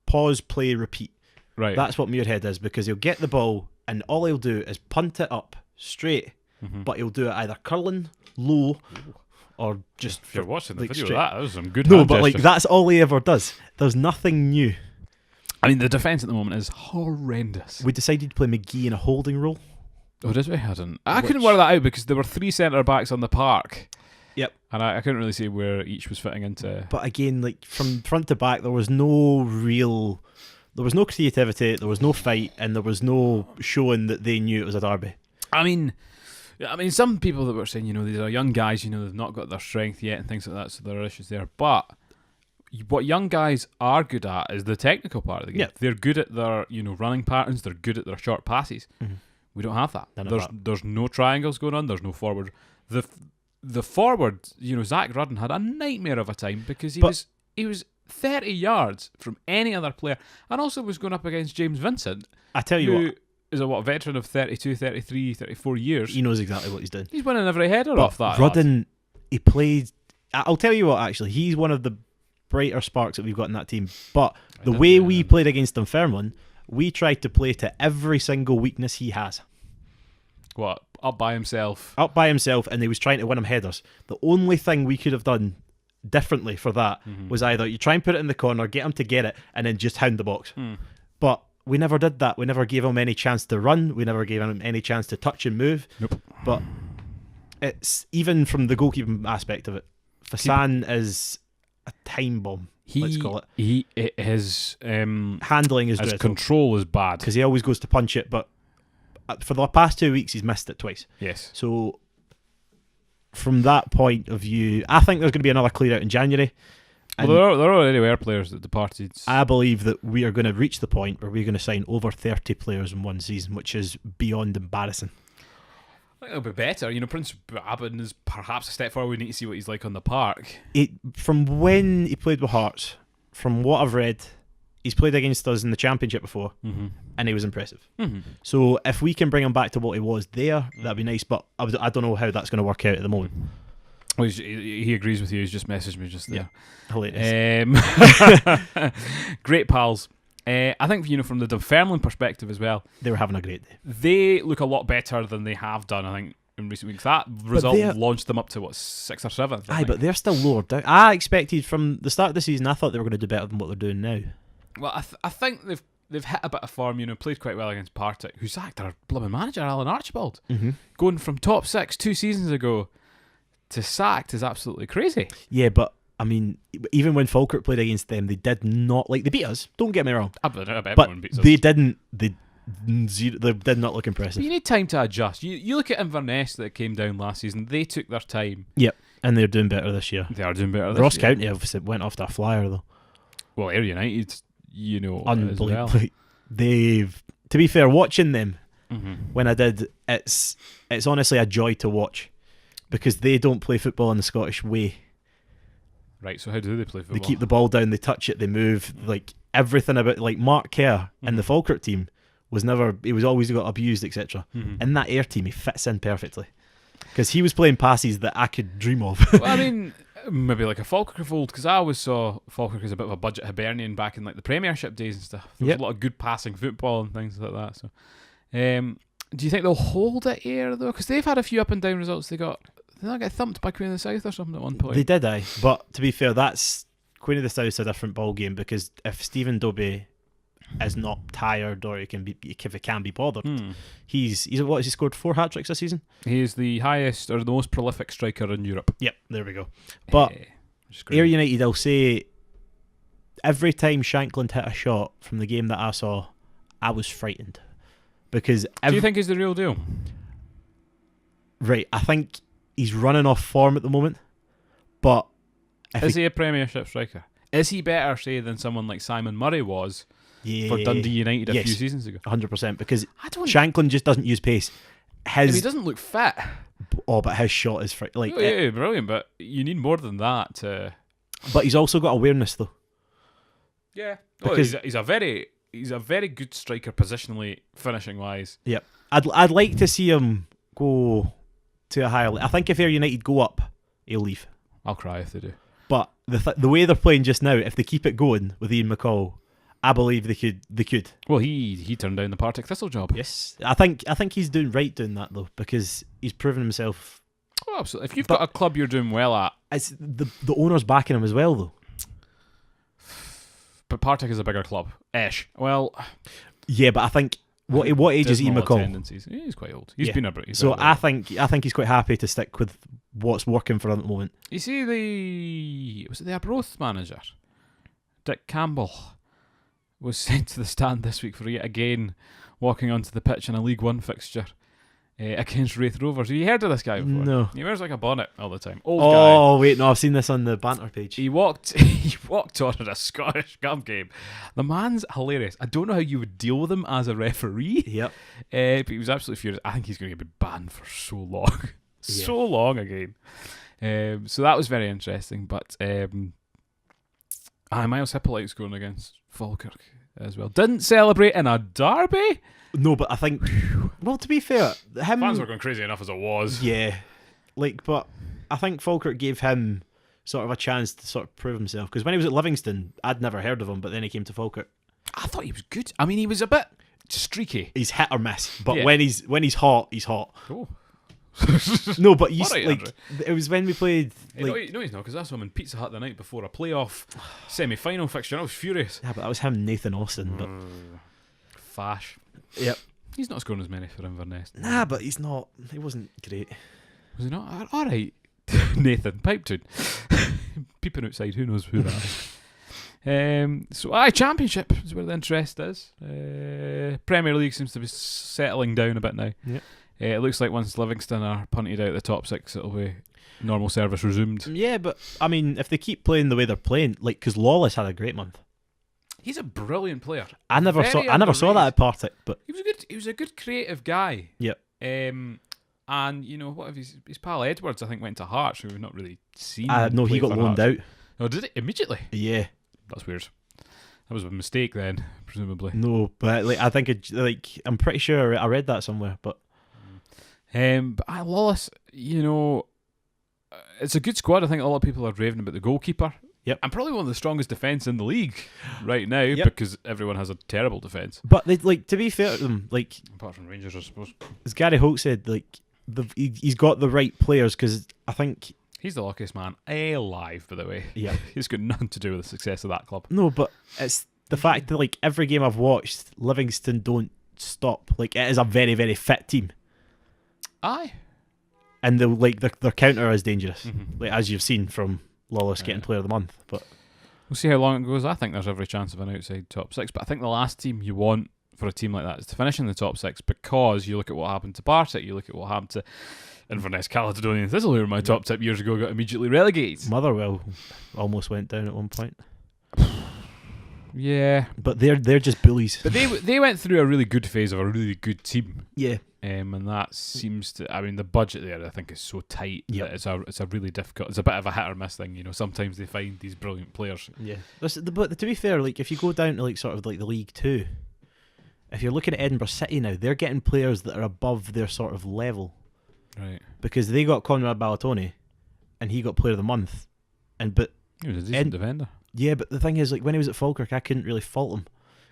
pause, play, repeat. Right. That's what Muirhead is, because he'll get the ball and all he'll do is punt it up straight, but he'll do it either curling, low, or just. If you're watching the video straight. that was some good. No, but that's all he ever does. There's nothing new. I mean, the defence at the moment is horrendous. We decided to play McGee in a holding role. Oh, did we? I couldn't work that out because there were 3 centre backs on the park. Yep. And I couldn't really see where each was fitting into. But again, like from front to back, there was no creativity, there was no fight, and there was no showing that they knew it was a derby. I mean, some people that were saying, these are young guys, they've not got their strength yet and things like that, so there are issues there. But what young guys are good at is the technical part of the game. Yeah. They're good at their, running patterns. They're good at their short passes. Mm-hmm. We don't have that. None of that. There's no triangles going on. There's no forward. The forward, Zach Rudden had a nightmare of a time because he was 30 yards from any other player, and also was going up against James Vincent. I tell you who what, is a veteran of 32, 33, 34 years. he knows exactly what he's doing. He's winning every header But off that. Rudden, he played. I'll tell you what, actually, he's one of the brighter sparks that we've got in that team. But the way we played against Dunfermline, we tried to play to every single weakness he has. What? Up by himself. And he was trying to win him headers. The only thing we could have done differently for that was either you try and put it in the corner, get him to get it, and then just hound the box. But we never did that. We never gave him any chance to run. We never gave him any chance to touch and move. Nope. But it's even from the goalkeeping aspect of it, Fasan is a time bomb. Let's call it. His handling is dreadful. Control is bad because he always goes to punch it, but for the past 2 weeks he's missed it twice. Yes. So from that point of view, I think there's going to be another clear out in January. Well, there already were players that departed. I believe that we are going to reach the point where we're going to sign over 30 players in one season, which is beyond embarrassing. I think it'll be better. Prince Abbott is perhaps a step forward. We need to see what he's like on the park. From when he played with Hearts, from what I've read, he's played against us in the Championship before, and he was impressive. So if we can bring him back to what he was there, that'd be nice. But I don't know how that's going to work out at the moment. Well, he agrees with you. He's just messaged me just there. Yeah, hilarious. Great pals. I think from the Dunfermline perspective as well, they were having a great day. They look a lot better than they have done, I think, in recent weeks. That result launched them up to 6th or 7th. Aye, but they're still lower down. I expected from the start of the season, I thought they were going to do better than what they're doing now. Well, I think they've hit a bit of form. Played quite well against Partick, who sacked their blooming manager, Alan Archibald. Going from top 6 2 seasons ago to sacked is absolutely crazy. Yeah, but I mean, even when Falkirk played against them, they did not they beat us. Don't get me wrong, but beats us. They didn't. They did not look impressive. But you need time to adjust. You look at Inverness that came down last season. They took their time. Yep, and they're doing better this year. They are doing better. Ross County obviously went off to a flyer though. Well, Ayr United, unbelievable. As well. They've, to be fair, watching them when I did, it's honestly a joy to watch because they don't play football in the Scottish way. Right, so how do they play football? They keep the ball down, they touch it, they move. Like everything about, like Mark Kerr in the Falkirk team he was always got abused, etc. In that Ayr team, he fits in perfectly because he was playing passes that I could dream of. Well, I mean, maybe like a Falkirk fold, because I always saw Falkirk as a bit of a budget Hibernian back in like the Premiership days and stuff. There was a lot of good passing football and things like that. So, do you think they'll hold it Ayr though? Because they've had a few up and down results. They got thumped by Queen of the South or something at one point. They did, aye. But to be fair, that's Queen of the South's a different ball game because if Stephen Dobie is not tired or if he can be bothered, he's what has he scored 4 hat-tricks this season? He is the highest or the most prolific striker in Europe. Yep, there we go. But Ayr United, I'll say every time Shankland hit a shot from the game that I saw, I was frightened because do you think he's the real deal? Right, I think he's running off form at the moment, but is he a Premiership striker? Is he better, say, than someone like Simon Murray was for Dundee United a few seasons ago? 100%, because Shankland just doesn't use pace. He doesn't look fit. Oh, but his shot is brilliant, but you need more than that to... But he's also got awareness, though. Yeah, because he's a very good striker positionally, finishing-wise. Yep. I'd like to see him go to a higher level. I think if Ayr United go up, he'll leave. I'll cry if they do. But the way they're playing just now, if they keep it going with Ian McCall, I believe they could. Well, he turned down the Partick Thistle job. Yes, I think he's doing right doing that though, because he's proven himself. Oh, absolutely. If you've got a club you're doing well at, it's the owner's backing him as well though. But Partick is a bigger club. Well, yeah, but I think What age is Ian dismal McCall? attendances. He's quite old. He's Yeah. been a British. So I think he's quite happy to stick with what's working for him at the moment. You see was it the Arbroath manager, Dick Campbell, was sent to the stand this week for yet again walking onto the pitch in a League One fixture against Wraith Rovers. Have you heard of this guy before? No. He wears like a bonnet all the time. Old guy. Oh wait, no, I've seen this on the banter page. He walked on at a Scottish Cup game. The man's hilarious. I don't know how you would deal with him as a referee. Yep. But he was absolutely furious. I think he's going to be banned for so long. So long again. So that was very interesting. But Miles Hippolyte's going against Falkirk as well. Didn't celebrate in a derby. No, but I think, well, to be fair, Fans were going crazy enough as it was. Yeah, but I think Falkirk gave him sort of a chance to sort of prove himself, because when he was at Livingston, I'd never heard of him, but then he came to Falkirk. I thought he was good. I mean, he was a bit streaky. He's hit or miss, but Yeah. when he's hot, he's hot. Oh. No, but you Alright, like Andrew. it was when we played. Hey, no, he's not, because I saw him in Pizza Hut the night before a playoff semi-final fixture. I was furious. Yeah, but that was him, Nathan Austin. But Fash. yep. He's not scoring as many for Inverness. Nah, but he's not. He wasn't great. Was he not? All right. Nathan, pipe tune. Peeping outside, who knows who that is. So, Championship is where the interest is. Premier League seems to be settling down a bit now. Yep. It looks like once Livingston are punted out the top six, it'll be normal service resumed. Yeah, but I mean, if they keep playing the way they're playing, like, because Lawless had a great month. He's a brilliant player. I never saw that at Partick, but He was a good creative guy. Yep. And you know what? If his pal Edwards, I think, went to Hearts, who we've not really seen. no, he play got for loaned Hearts. out. Oh, did it immediately? Yeah. That's weird. That was a mistake then, presumably. No, but like I think I'm pretty sure I read that somewhere, but Lawless, it's a good squad. I think a lot of people are raving about the goalkeeper. Yep. And probably one of the strongest defence in the league right now, Yep. because everyone has a terrible defence. But they, like, to be fair to them, like Apart from Rangers, I suppose. as Gary Holt said, like he's got the right players, because I think He's the luckiest man alive, by the way. yeah. He's got nothing to do with the success of that club. No, but it's the fact that like every game I've watched, Livingston don't stop. Like it is a very, very fit team, Aye. and their counter is dangerous. Mhm. Like as you've seen from Lawless getting Yeah. Player of the Month. But We'll see how long it goes. I think there's every chance of an outside top six, but I think the last team you want for a team like that is to finish in the top six, because you look at what happened to Partick, you look at what happened to Inverness, Caledonian Thistle, who were my top tip years ago, got immediately relegated. Motherwell almost went down at one point. Yeah, But they're just bullies. but they went through a really good phase of a really good team, Yeah. and that seems to. I mean, the budget there I think is so tight. Yep. That it's a really difficult. It's a bit of a hit or miss thing. Sometimes they find these brilliant players. Yeah. But to be fair, like if you go down to like sort of like the League Two, if you're looking at Edinburgh City now, they're getting players that are above their sort of level, Right. because they got Conrad Ballatoni, and he got Player of the Month, but He was a decent defender. yeah, but the thing is, like when he was at Falkirk, I couldn't really fault him,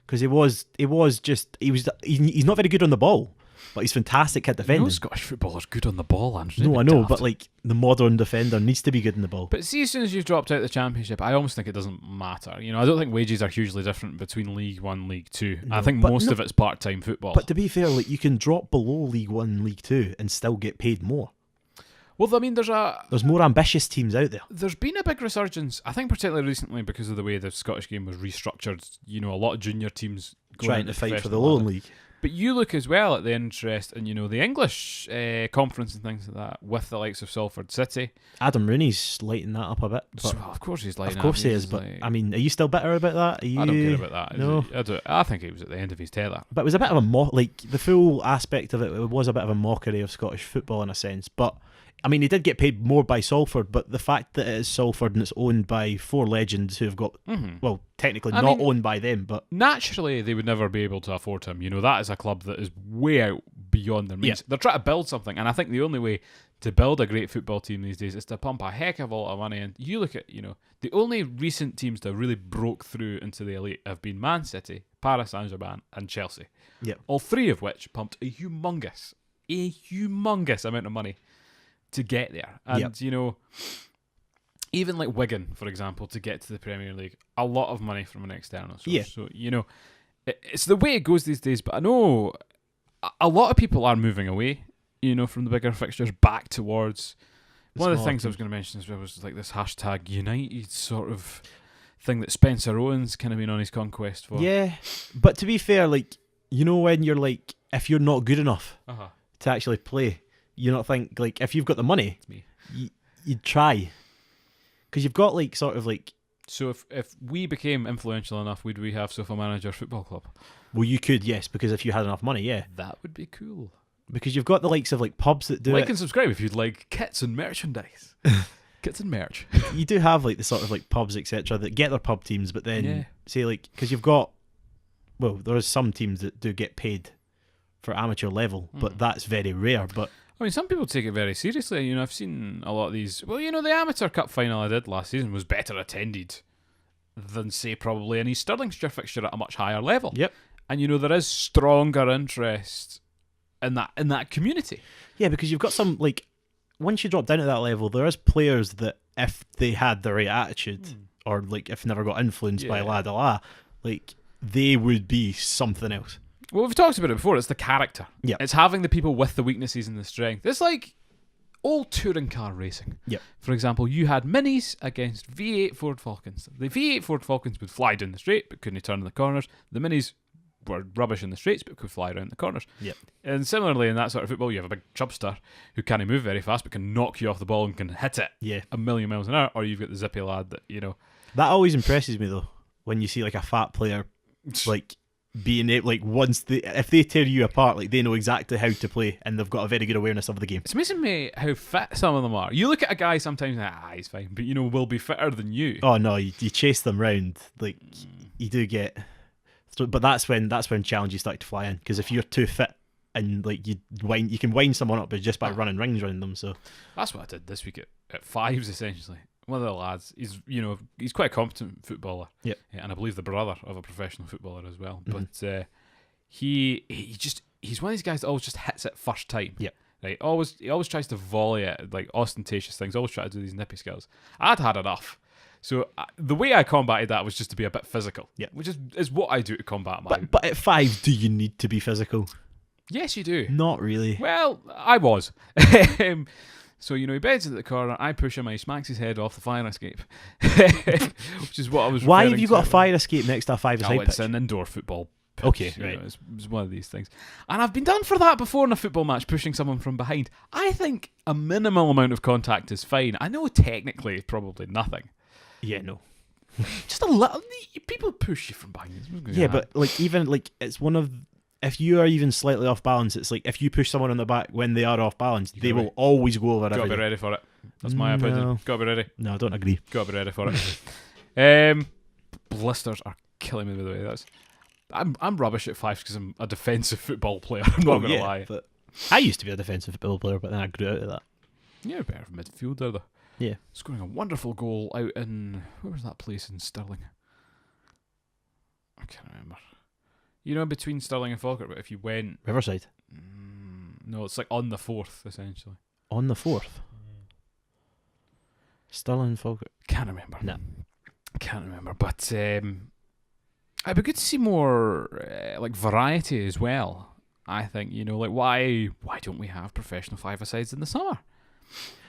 because he's not very good on the ball, but he's fantastic at defending. No Scottish footballer's good on the ball, Andrew. No, Don't I be know, daft. but like the modern defender needs to be good in the ball. But see, as soon as you've dropped out the Championship, I almost think it doesn't matter. I don't think wages are hugely different between League One, League Two. I No, think but most no- of it's part-time football. But to be fair, like you can drop below League One, League Two, and still get paid more. well, I mean, There's more ambitious teams out there. there's been a big resurgence. I think particularly recently because of the way the Scottish game was restructured. A lot of junior teams going Trying into to fight for the professional lower level. league. But you look as well at the interest in the English conference and things like that with the likes of Salford City. Adam Rooney's lighting that up a bit. But So, of course he's like of course he is, but I mean, are you still bitter about that? Are you, I don't care about that. No. I think he was at the end of his tether. But it was a bit of a like the full aspect of it was a bit of a mockery of Scottish football in a sense. But I mean, he did get paid more by Salford, but the fact that it is Salford and it's owned by four legends who have got, well, technically I not mean- owned by them, but Naturally, they would never be able to afford him. That is a club that is way out beyond their means. Yeah. They're trying to build something, and I think the only way to build a great football team these days is to pump a heck of a lot of money. And you look at, the only recent teams that really broke through into the elite have been Man City, Paris Saint-Germain, and Chelsea. Yep. All three of which pumped a humongous amount of money to get there. And, even like Wigan, for example, to get to the Premier League, a lot of money from an external source. Yeah. So, it's the way it goes these days. But I know a lot of people are moving away, from the bigger fixtures back towards. One of the things I was going to mention as well was like this hashtag United sort of thing that Spencer Owen's kind of been on his conquest for. Yeah, but to be fair, like, when you're like, if you're not good enough to actually play, you not think, like, if you've got the money, It's me. You'd try. Because you've got, like, sort of like... So if we became influential enough, would we have Sofamanager Football Club? Well, you could, yes, because if you had enough money, yeah. That would be cool. Because you've got the likes of, like, pubs that do Like it. and subscribe if you'd like kits and merchandise. Kits and merch. You do have, like, the sort of, like, pubs, etc., that get their pub teams, but then, say, like, because you've got... Well, there's some teams that do get paid for amateur level, but that's very rare, but... I mean, some people take it very seriously. I've seen a lot of these. Well, the Amateur Cup final I did last season was better attended than, say, probably an East Stirlingshire fixture at a much higher level. Yep. And, there is stronger interest in that community. Yeah, because you've got some, like, once you drop down to that level, there is players that if they had the right attitude, or, like, if never got influenced by like, they would be something else. Well, we've talked about it before. It's the character. Yeah. It's having the people with the weaknesses and the strength. It's like old touring car racing. Yep. For example, you had Minis against V8 Ford Falcons. The V8 Ford Falcons would fly down the straight but couldn't turn in the corners. The Minis were rubbish in the straights but could fly around the corners. Yep. And similarly in that sort of football, you have a big chubster who can't move very fast but can knock you off the ball and can hit it a million miles an hour. Or you've got the zippy lad that, That always impresses me, though, when you see, like, a fat player, like... being able, like, if they tear you apart, like, they know exactly how to play and they've got a very good awareness of the game. It's amazing me how fit some of them are. You look at a guy sometimes and he's fine, but will be fitter than you. Oh no, you chase them round, like, you do get, but that's when challenges start to fly in, because if you're too fit and, like, you can wind someone up just by running rings around them. So that's what I did this week at fives essentially. One of the lads, he's quite a competent footballer. Yep. And I believe the brother of a professional footballer as well. But he's one of these guys that always just hits it first time. Yep. Right. He always tries to volley it, like ostentatious things. Always try to do these nippy skills. I'd had enough. So the way I combated that was just to be a bit physical. Yeah. Which is what I do to combat my. But at 5, do you need to be physical? Yes, you do. Not really. Well, I was. So, he bends into the corner, I push him, and he smacks his head off the fire escape. Which is what I was Why have you got a fire escape next to a 5-a-side pitch? It's an indoor football pitch. Okay, right. It's one of these things. And I've been done for that before in a football match, pushing someone from behind. I think a minimal amount of contact is fine. I know technically probably nothing. Yeah, no. Just a little. People push you from behind. Yeah, but, like, even, like, it's one of... If you are even slightly off balance, it's like if you push someone on the back when they are off balance, they will always go over everything. Gotta be ready for it. That's my opinion. Gotta be ready. No, I don't agree. Gotta be ready for it. Blisters are killing me, by the way. I'm rubbish at fives because I'm a defensive football player. I'm not gonna lie. But I used to be a defensive football player, but then I grew out of that. You're better midfielder though. Yeah. Scoring a wonderful goal out in... Where was that place in Stirling? I can't remember. Between Stirling and Falkirk, but if you went... Riverside? No, it's like on the 4th, essentially. On the 4th? Stirling and Falkirk? Can't remember. No. Can't remember, but it'd be good to see more like variety as well. I think, like why don't we have professional 5-a-sides in the summer,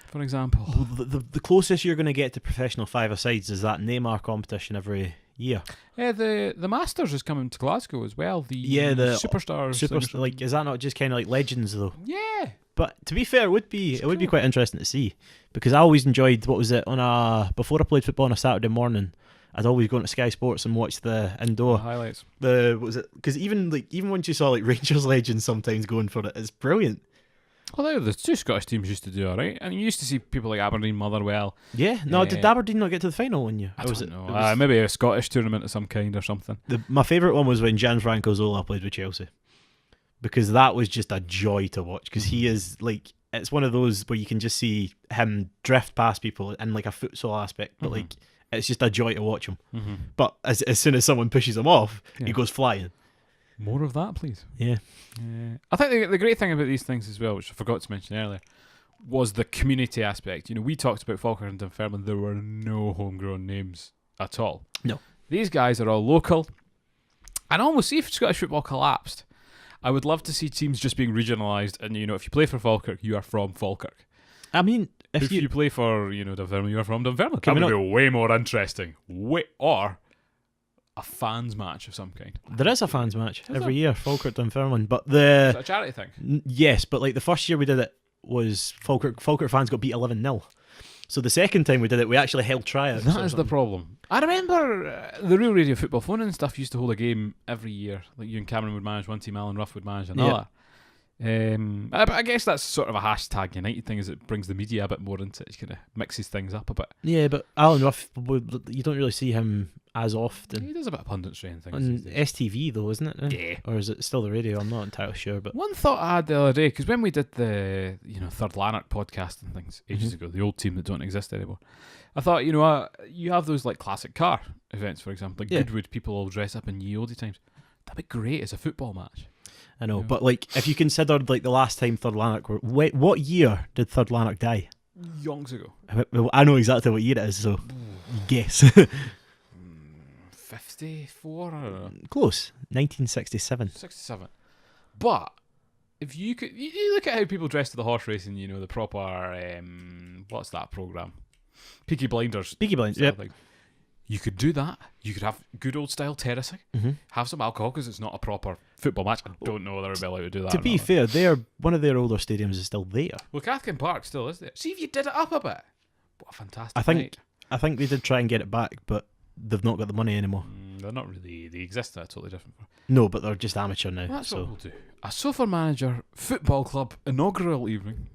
for example? Well, the closest you're going to get to professional 5-a-sides is that Neymar competition every year. The Masters is coming to Glasgow as well. The Superstars. Like, is that not just kind of like Legends though? Yeah. But to be fair, it would be quite interesting to see, because I always enjoyed, what was it, before I played football on a Saturday morning, I'd always go to Sky Sports and watch the indoor highlights. What was it? Because even once you saw like Rangers legends sometimes going for it, it's brilliant. Although the two Scottish teams used to do alright, and you used to see people like Aberdeen, Motherwell. Yeah, no, did Aberdeen not get to the final one year? I don't know. Maybe a Scottish tournament of some kind or something. My favourite one was when Gianfranco Zola played with Chelsea, because that was just a joy to watch. Because he is like, it's one of those where you can just see him drift past people in like a futsal aspect, but like it's just a joy to watch him. But as soon as someone pushes him off, he goes flying. More of that, please. Yeah. I think the great thing about these things as well, which I forgot to mention earlier, was the community aspect. We talked about Falkirk and Dunfermline. There were no homegrown names at all. No. These guys are all local, And almost see if Scottish football collapsed. I would love to see teams just being regionalised, and if you play for Falkirk, you are from Falkirk. I mean, if you play for Dunfermline, you are from Dunfermline. Can That we would be way more interesting. Or a fans match of some kind. there is a fans match Is every there? year, Falkirk Dunfermline, but Is the that a charity thing? yes, but like the first year we did it was Falkirk fans got beat 11-0. So the second time we did it, we actually held tryouts. That is the problem. I remember the Real Radio Football Phone and stuff used to hold a game every year. Like you and Cameron would manage one team, Alan Ruff would manage another. I guess that's sort of a hashtag United thing, is it brings the media a bit more into it. It kind of mixes things up a bit. Yeah, but Alan Ruff, you don't really see him as often. He does a bit of punditry and things. On these days. STV though, isn't it? Yeah. Or is it still the radio? I'm not entirely sure, but One thought I had the other day, because when we did the Third Lanark podcast and things ages ago, the old team that don't exist anymore, I thought you have those like classic car events, for example, like Goodwood, people all dress up in ye olde times. That'd be great as a football match. I know. Yeah. But like, if you considered like the last time Third Lanark were, what year did Third Lanark die? Yonks ago. Well, I know exactly what year it is, so guess. 54? I don't know. Close. 1967. 67. But if you could, you look at how people dress to the horse racing, the proper, what's that program? Peaky Blinders. Peaky Blinders, style yep. thing. You could do that. You could have good old style terracing. Mm-hmm. Have some alcohol because it's not a proper football match. I don't know whether they'd be allowed to do that. To or be not. fair, one of their older stadiums is still there. Well, Cathkin Park still is there. See if you did it up a bit. What a fantastic night. I think they did try and get it back, but they've not got the money anymore. They're not really. They exist at a totally different. No, but they're just amateur now. Well, that's so what we'll do. A Sofamanager football club inaugural evening,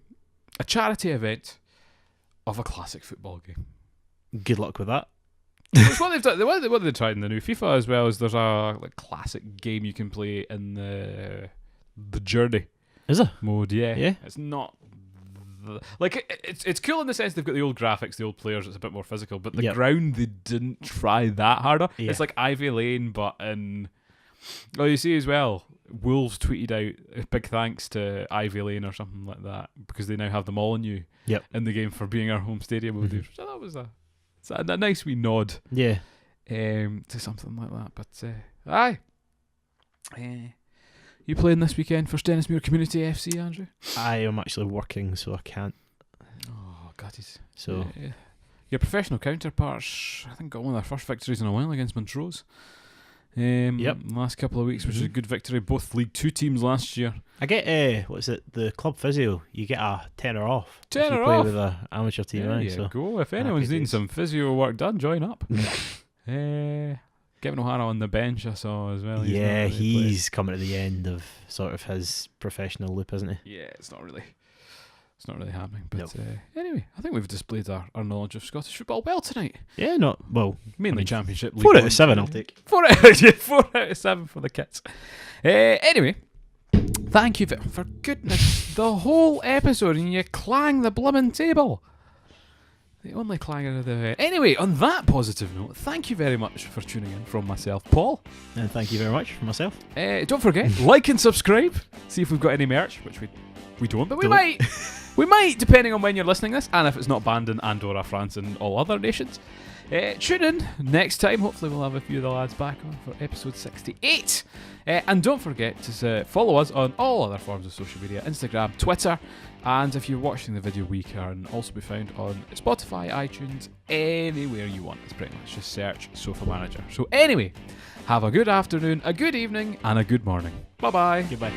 a charity event of a classic football game. good luck with that. It's what they've done. What they've tried in the new FIFA as well is there's a classic game you can play in the journey Is it? mode. Yeah, Yeah. It's not it's cool in the sense they've got the old graphics, the old players. It's a bit more physical, but the Yep. ground they didn't try that harder. Yeah. It's like Ivy Lane, but in. Oh, you see as well. Wolves tweeted out a big thanks to Ivy Lane or something like that because they now have the Molyneux Yep. in the game for being our home stadium. Mhm. So that was a nice wee nod Yeah. to something like that. But aye, you playing this weekend for Stennismuir Community FC, Andrew? I am actually working, so I can't. Oh, gutties. So Your professional counterparts, I think, got one of their first victories in a while against Montrose. Yep. Last couple of weeks, which is a good victory. Both League 2 teams last year. I get what is it? The club physio. You get a tenner off. if Tenner you play off? with an amateur team. There Right? you So go. If anyone's happy needing days. some physio work done, join up. Kevin O'Hara on the bench, I saw as well. yeah, not really he's coming to the end of sort of his professional loop, isn't he? playing. Yeah, it's not really happening. But Nope. anyway, I think we've displayed our knowledge of Scottish football well tonight. Yeah, not well. Mainly I mean, Championship. League 4 out One, of 7, I'll take. 4 out of 7 for the kits. Anyway, thank you for goodness the whole episode, and you clang the bloomin' table. The only clanger of the event. Anyway, on that positive note, thank you very much for tuning in from myself, Paul. And thank you very much for myself. Don't forget, like and subscribe. See if we've got any merch, which we don't, but we Don't. might. We might, depending on when you're listening to this, and if it's not banned in Andorra, France, and all other nations. Tune in next time. Hopefully we'll have a few of the lads back on for episode 68. And don't forget to follow us on all other forms of social media, Instagram, Twitter, and if you're watching the video, we can also be found on Spotify, iTunes, anywhere you want. It's pretty much just search Sofamanager. So anyway, have a good afternoon, a good evening, and a good morning. Bye-bye. Goodbye.